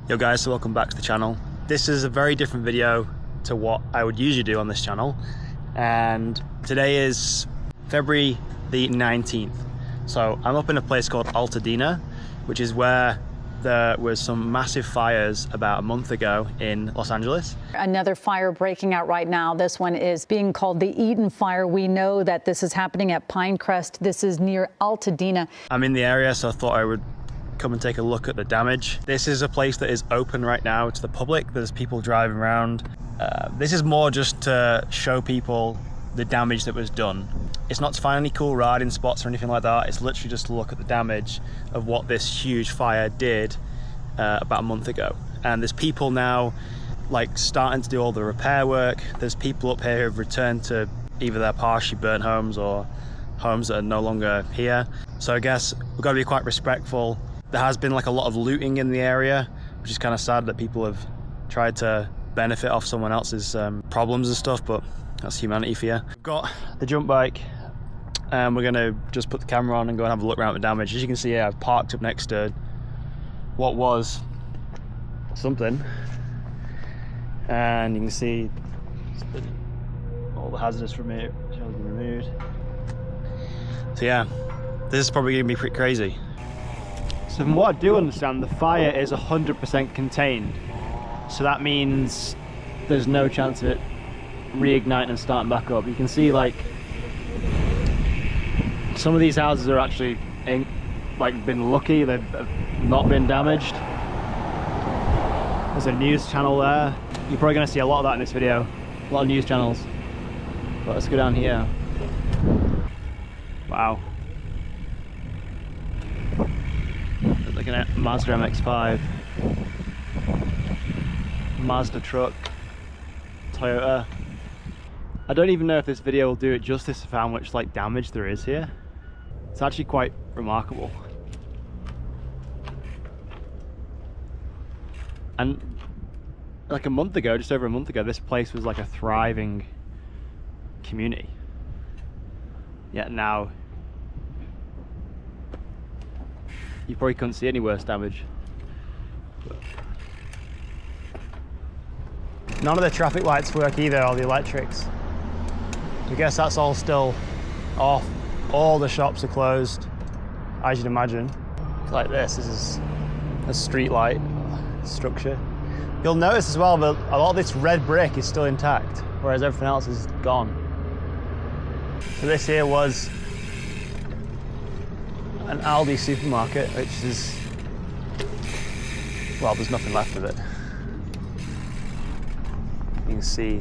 Yo guys, so welcome back to the channel. This is a very different video to what I would usually do on this channel, and today is February the 19th. So I'm up in a place called Altadena, which is where there was some massive fires about a month ago in Los Angeles. Another fire breaking out right now. This one is being called the Eden Fire. We know that this is happening at Pinecrest. This is near Altadena. I'm in the area, so I thought I would come and take a look at the damage. This is a place that is open right now to the public. There's people driving around. This is more just to show people the damage that was done. It's not to find any cool riding spots or anything like that. It's literally just to look at the damage of what this huge fire did about a month ago. And there's people now like starting to do all the repair work. There's people up here who've returned to either their partially burnt homes or homes that are no longer here. So I guess we've got to be quite respectful. There has been like a lot of looting in the area, which is kind of sad that people have tried to benefit off someone else's problems and stuff, but that's humanity for you. We've got the jump bike, and we're gonna just put the camera on and go and have a look around the damage. As you can see here, I've parked up next to what was something, and you can see all the hazardous removed. So yeah, this is probably gonna be pretty crazy. So from what I do understand, the fire is 100% contained. So that means there's no chance of it reigniting and starting back up. You can see like some of these houses are actually been lucky, they've not been damaged. There's a news channel there. You're probably going to see a lot of that in this video. A lot of news channels. But let's go down here. Wow. Looking at Mazda MX-5, Mazda truck, Toyota. I don't even know if this video will do it justice of how much like damage there is here. It's actually quite remarkable. And like a month ago, just over a month ago, this place was like a thriving community. Yet now you probably couldn't see any worse damage. But none of the traffic lights work either, or the electrics. I guess that's all still off. All the shops are closed, as you'd imagine. Like this is a street light structure. You'll notice as well that a lot of this red brick is still intact, whereas everything else is gone. So this here was an Aldi supermarket, which is, well, there's nothing left of it. You can see,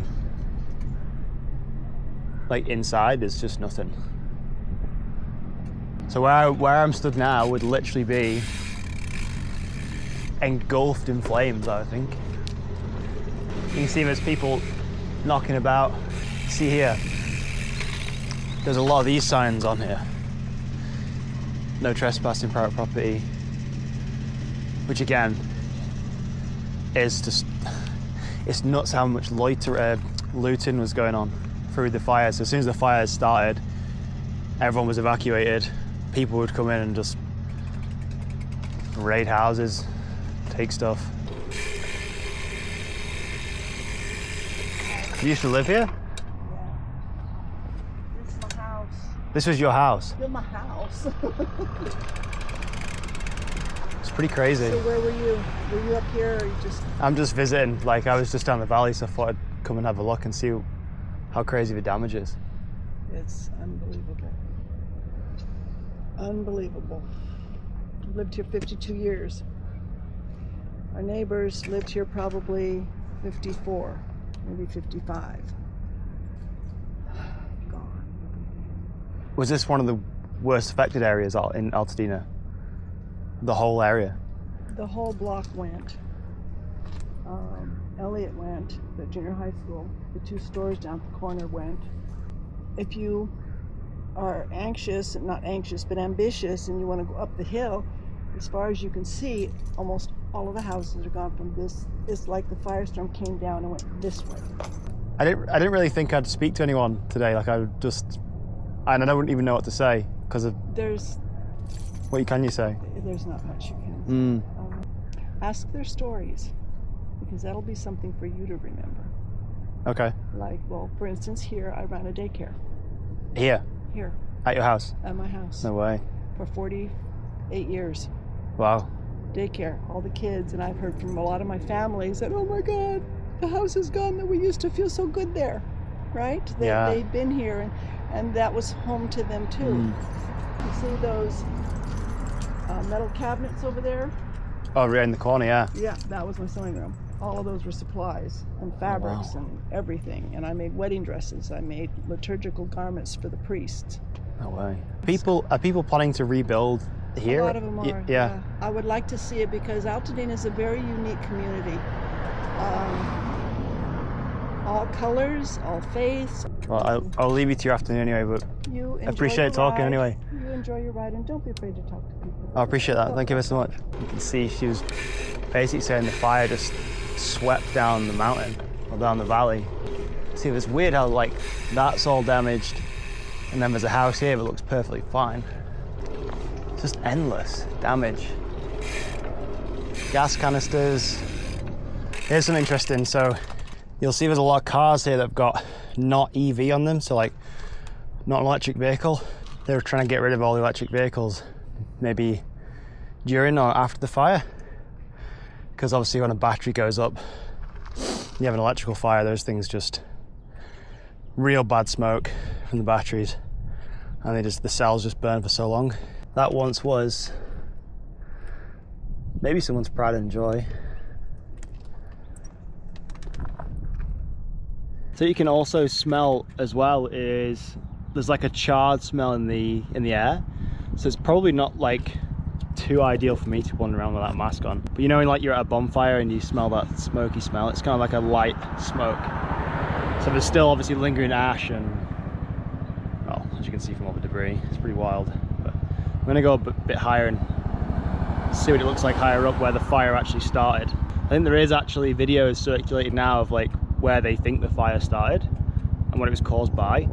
like inside, there's just nothing. So where I'm stood now would literally be engulfed in flames, I think. You can see there's people knocking about. See here, there's a lot of these signs on here. No trespassing private property, which again is just, it's nuts how much looting was going on through the fire. So as soon as the fires started, everyone was evacuated. People would come in and just raid houses, take stuff. You used to live here? This was your house? This is my house. It's pretty crazy. So where were you? Were you up here or you just... I'm just visiting. Like, I was just down the valley, so I thought I'd come and have a look and see how crazy the damage is. It's unbelievable. Unbelievable. I've lived here 52 years. Our neighbors lived here probably 54, maybe 55. Was this one of the worst affected areas in Altadena? The whole area? The whole block went. Elliott went, the junior high school. The two stores down at the corner went. If you are anxious, not anxious, but ambitious, and you want to go up the hill, as far as you can see, almost all of the houses are gone from this. It's like the firestorm came down and went this way. I didn't really think I'd speak to anyone today. Like, I don't even know what to say because of... There's... What can you say? There's not much you can say. Ask their stories, because that'll be something for you to remember. Okay. Like, well, for instance, here I ran a daycare. Here? Here. At your house? At my house. No way. For 48 years. Wow. Daycare, all the kids, and I've heard from a lot of my families that, oh my God, the house is gone, that we used to feel so good there, right? They've been here, and that was home to them too. You see those metal cabinets over there? Oh, right in the corner, yeah. Yeah, that was my sewing room. All of those were supplies and fabrics and everything. And I made wedding dresses. I made liturgical garments for the priests. No way. Are people planning to rebuild here? A lot of them are. Yeah. I would like to see it because Altadena is a very unique community. All colors, all faiths. Well, I'll leave you to your afternoon anyway, but You I appreciate talking anyway. You enjoy your ride, and don't be afraid to talk to people. I appreciate that. Thank you very so much. You can see she was basically saying the fire just swept down the mountain or down the valley. See, it's weird how like that's all damaged, and then there's a house here that looks perfectly fine. It's just endless damage. Gas canisters. Here's some interesting. So you'll see there's a lot of cars here that have got not EV on them, so like not an electric vehicle. They were trying to get rid of all the electric vehicles, maybe during or after the fire. Because obviously when a battery goes up, you have an electrical fire, those things just real bad smoke from the batteries, and the cells just burn for so long. That once was maybe someone's pride and joy. So you can also smell as well is there's like a charred smell in the air. So it's probably not like too ideal for me to wander around with that mask on. But you know when like you're at a bonfire and you smell that smoky smell, it's kind of like a light smoke. So there's still obviously lingering ash and, well, as you can see from all the debris, it's pretty wild. But I'm gonna go a bit higher and see what it looks like higher up where the fire actually started. I think there is actually videos circulated now of like where they think the fire started and what it was caused by.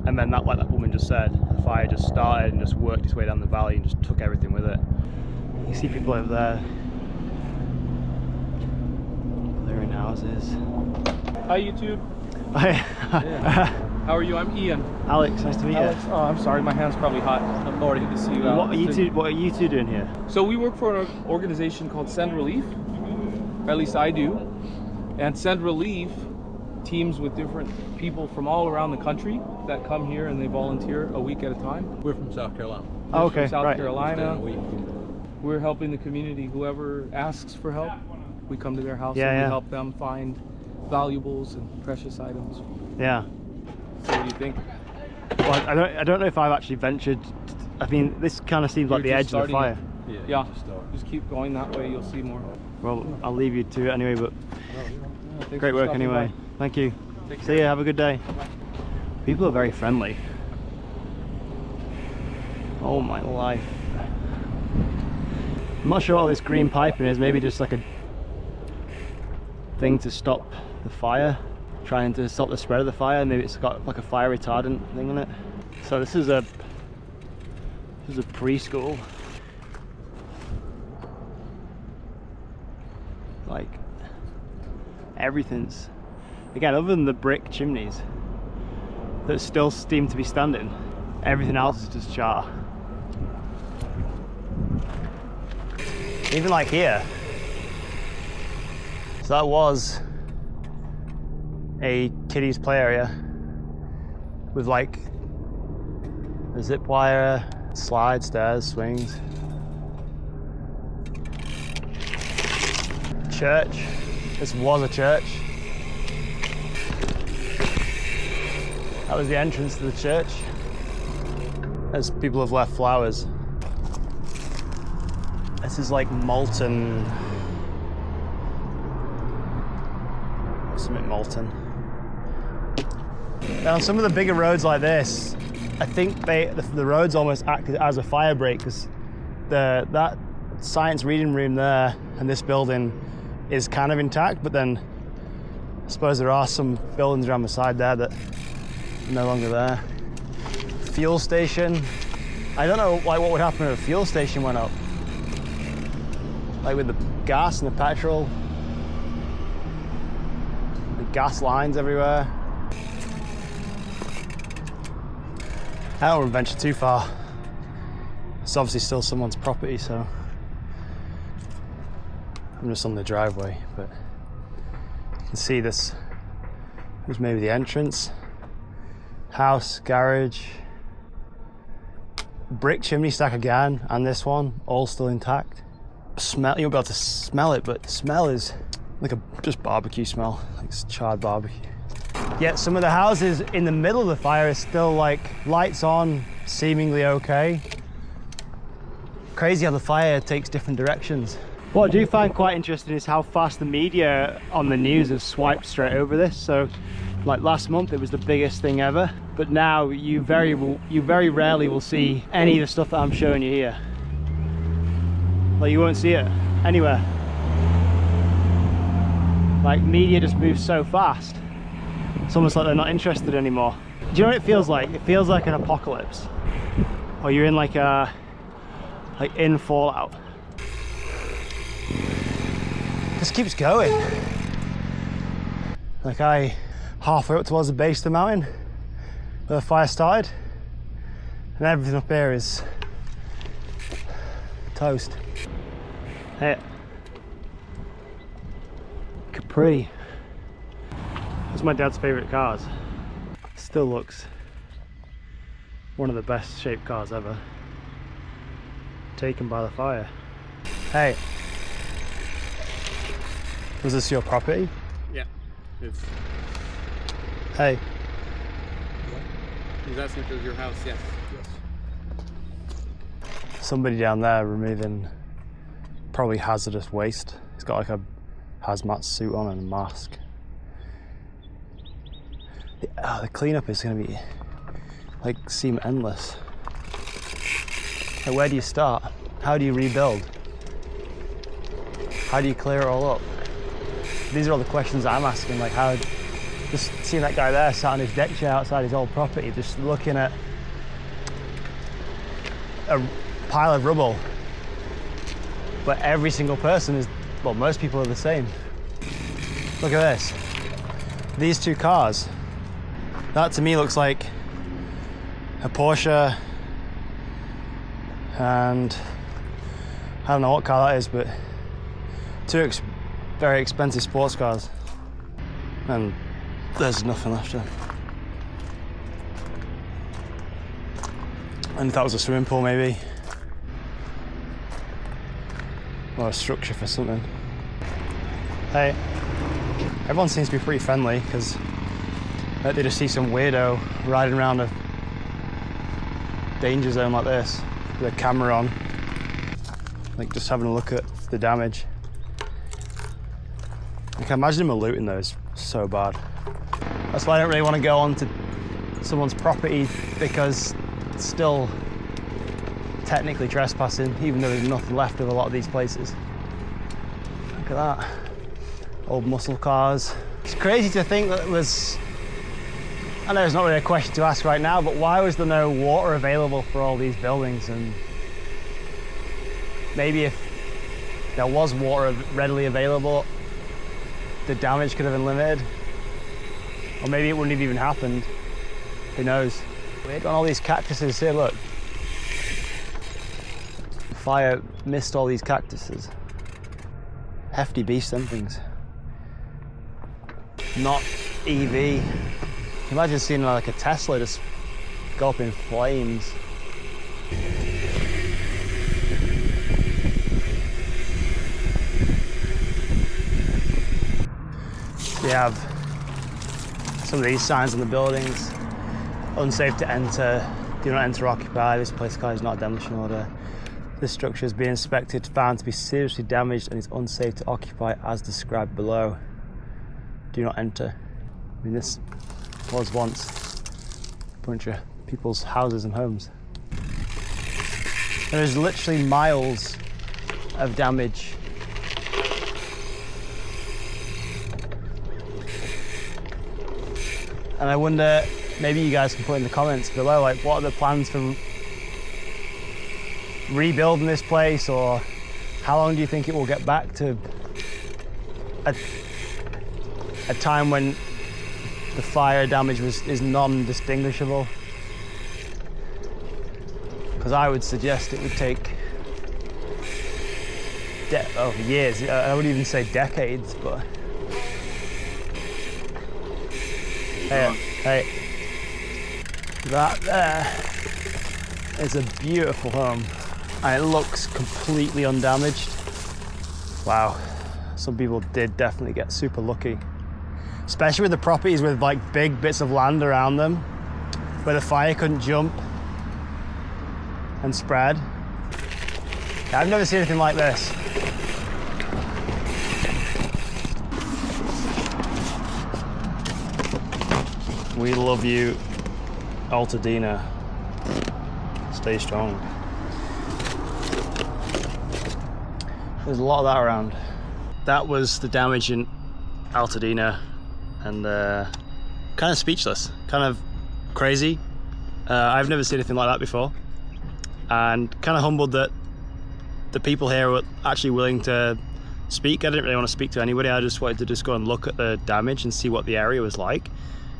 And then that, like that woman just said, the fire just started and just worked its way down the valley and just took everything with it. You see people over there clearing houses. Hi YouTube. Hi. How are you? I'm Ian. Alex, nice to meet Alex, you. oh, I'm sorry, my hand's probably hot. I'm already good to see you. What are you two doing here? So we work for an organization called Send Relief, or at least I do. And Send Relief teams with different people from all around the country that come here and they volunteer a week at a time. We're from South Carolina. Oh, okay, from South right. Carolina. We're helping the community. Whoever asks for help, we come to their house and we help them find valuables and precious items. Yeah. So what do you think? Well, I don't know if I've actually ventured. I mean, this kind of seems like the edge of the fire. Yeah. Just keep going that way. You'll see more. Well, I'll leave you to it anyway, but Thanks great for work stopping anyway. by. Thank you. Take See care. you. Have a good day. People are very friendly. Oh my life. I'm not sure what this green piping is. Maybe just like a thing to stop the fire, trying to stop the spread of the fire. Maybe it's got like a fire retardant thing in it. So this is a preschool. Like everything's, again, other than the brick chimneys that still seem to be standing, everything else is just char. Even like here. So that was a kiddies play area with like a zip wire, slide, stairs, swings. Church. This was a church. That was the entrance to the church. As people have left flowers. This is like molten. Something molten. Now on some of the bigger roads like this, I think the roads almost acted as a fire break, because that science reading room there and this building is kind of intact, but then I suppose there are some buildings around the side there that are no longer there. Fuel station. I don't know like what would happen if a fuel station went up. Like with the gas and the petrol. The gas lines everywhere. I don't want to venture too far. It's obviously still someone's property, so I'm just on the driveway, but you can see this was maybe the entrance. House, garage, brick chimney stack again, and this one, all still intact. Smell, you won't be able to smell it, but the smell is like a just barbecue smell, like it's charred barbecue. Yet some of the houses in the middle of the fire is still like lights on, seemingly okay. Crazy how the fire takes different directions. What I do find quite interesting is how fast the media on the news have swiped straight over this. So like last month it was the biggest thing ever, but now you very rarely will see any of the stuff that I'm showing you here. Like you won't see it anywhere. Like media just moves so fast. It's almost like they're not interested anymore. Do you know what it feels like? It feels like an apocalypse. Or you're in like in Fallout. Just keeps going. Like halfway up towards the base of the mountain where the fire started, and everything up here is toast. Hey, Capri. It's my dad's favourite cars. Still looks one of the best shaped cars ever. Taken by the fire. Hey, was this your property? Yeah. It's... Hey. He's asking if it was your house, yes. Somebody down there removing probably hazardous waste. He's got like a hazmat suit on and a mask. The cleanup is going to be like seem endless. Like, where do you start? How do you rebuild? How do you clear it all up? These are all the questions I'm asking. Like, how? Just seeing that guy there sat on his deck chair outside his old property, just looking at a pile of rubble. But every single person is, well, most people are the same. Look at this. These two cars. That to me looks like a Porsche, and I don't know what car that is, but two very expensive sports cars. And there's nothing left there. And if that was a swimming pool maybe, or a structure for something. Hey, everyone seems to be pretty friendly, because they just see some weirdo riding around a danger zone like this with a camera on, like just having a look at the damage. I can imagine them looting those so bad. That's why I don't really want to go onto someone's property, because it's still technically trespassing, even though there's nothing left of a lot of these places. Look at that. Old muscle cars. It's crazy to think that was, I know it's not really a question to ask right now, but why was there no water available for all these buildings? And maybe if there was water readily available, the damage could have been limited. Or maybe it wouldn't have even happened. Who knows? We've got all these cactuses here, look. The fire missed all these cactuses. Hefty beast, them things. Not EV. Can you imagine seeing like a Tesla just go up in flames? We have some of these signs on the buildings. Unsafe to enter, do not enter or occupy. This place is not a demolition order. This structure is being inspected, found to be seriously damaged and is unsafe to occupy as described below. Do not enter. I mean, this was once a bunch of people's houses and homes. There's literally miles of damage. And I wonder, maybe you guys can put in the comments below, like, what are the plans for rebuilding this place, or How long do you think it will get back to a time when the fire damage is non-distinguishable? Because I would suggest it would take years. I would even say decades, but hey, that there is a beautiful home, and it looks completely undamaged. Wow, some people did definitely get super lucky, especially with the properties with like big bits of land around them where the fire couldn't jump and spread. I've never seen anything like this. We love you, Altadena. Stay strong. There's a lot of that around. That was the damage in Altadena, and kind of speechless, kind of crazy. I've never seen anything like that before, and kind of humbled that the people here were actually willing to speak. I didn't really want to speak to anybody. I just wanted to just go and look at the damage and see what the area was like.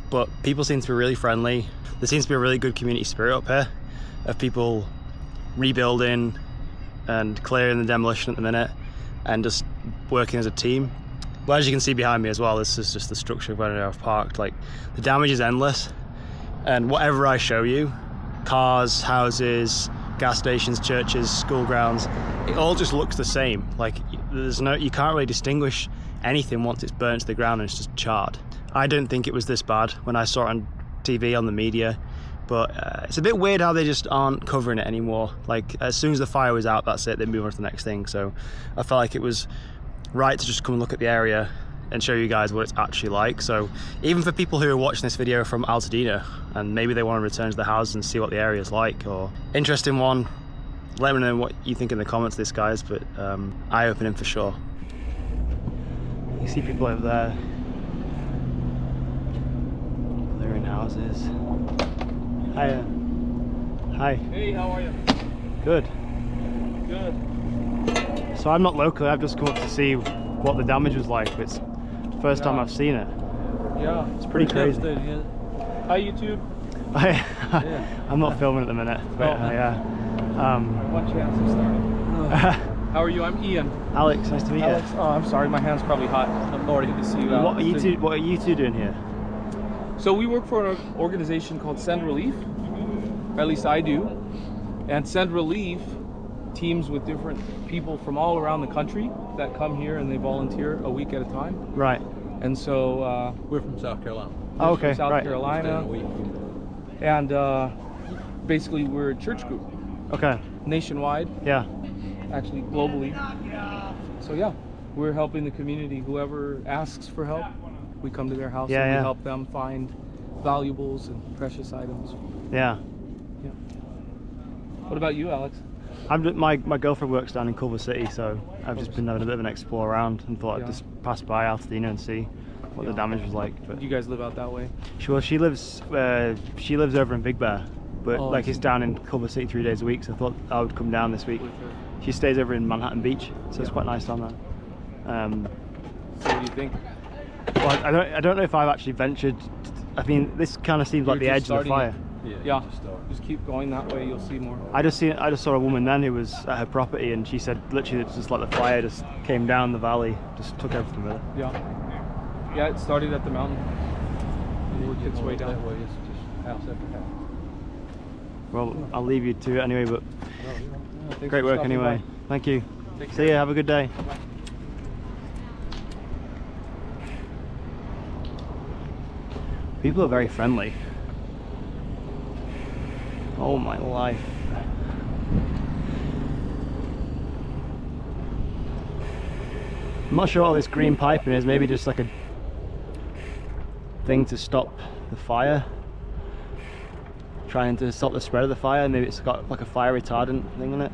But people seem to be really friendly. There seems to be a really good community spirit up here of people rebuilding and clearing the demolition at the minute and just working as a team. Well, as you can see behind me as well, this is just the structure of where I've parked. Like, the damage is endless, and whatever I show you, cars, houses, gas stations, churches, school grounds, it all just looks the same. Like, you can't really distinguish anything once it's burnt to the ground and it's just charred. I didn't think it was this bad when I saw it on TV, on the media, but it's a bit weird how they just aren't covering it anymore. Like, as soon as the fire was out, that's it, they move on to the next thing. So I felt like it was right to just come and look at the area and show you guys what it's actually like. So even for people who are watching this video from Altadena and maybe they want to return to the house and see what the area is like, or interesting one, let me know what you think in the comments of this, guys. But eye-opening for sure. You see people over there. They're in houses. Hiya. Hi. Hey, how are you? Good. Good. So I'm not local, I've just come up to see what the damage was like. It's the first time I've seen it. Yeah. It's pretty crazy. Yeah. Hi, YouTube. I'm not filming at the minute, but One chance of starting. How are you? I'm Ian. Alex, nice to meet Alex, you. oh, I'm sorry, my hand's probably hot. I'm already good to see you. What are you two doing here? So we work for an organization called Send Relief, or at least I do. And Send Relief teams with different people from all around the country that come here and they volunteer a week at a time. Right. And so We're from South Carolina. Oh, okay. South right. Carolina. And basically we're a church group. Okay. Nationwide. Yeah. Actually globally. So yeah, we're helping the community. Whoever asks for help, we come to their house and we help them find valuables and precious items. Yeah. Yeah. What about you, Alex? My girlfriend works down in Culver City, so I've just been having a bit of an explore around and thought I'd just pass by Altadena and see what the damage was like. But you guys live out that way? She lives over in Big Bear, but it's down in Culver City 3 days a week, so I thought I would come down this week. She stays over in Manhattan Beach, so it's quite nice down there. So what do you think? Well, I don't know if I've actually ventured. I mean, this kind of seems like the edge of the fire. Yeah. Just keep going that way, you'll see more. I just saw a woman then who was at her property, and she said literally it's just like the fire just came down the valley, just took everything with it. Yeah, it started at the mountain and worked its way down. That way, it's just house after house. Well, I'll leave you to it anyway, but Thanks great for work stopping anyway. by. Thank you. Take See care. you. Have a good day. Bye. People are very friendly. Oh my life. I'm not sure what this green piping is, maybe just like a thing to stop the fire. Trying to stop the spread of the fire, maybe it's got like a fire retardant thing in it.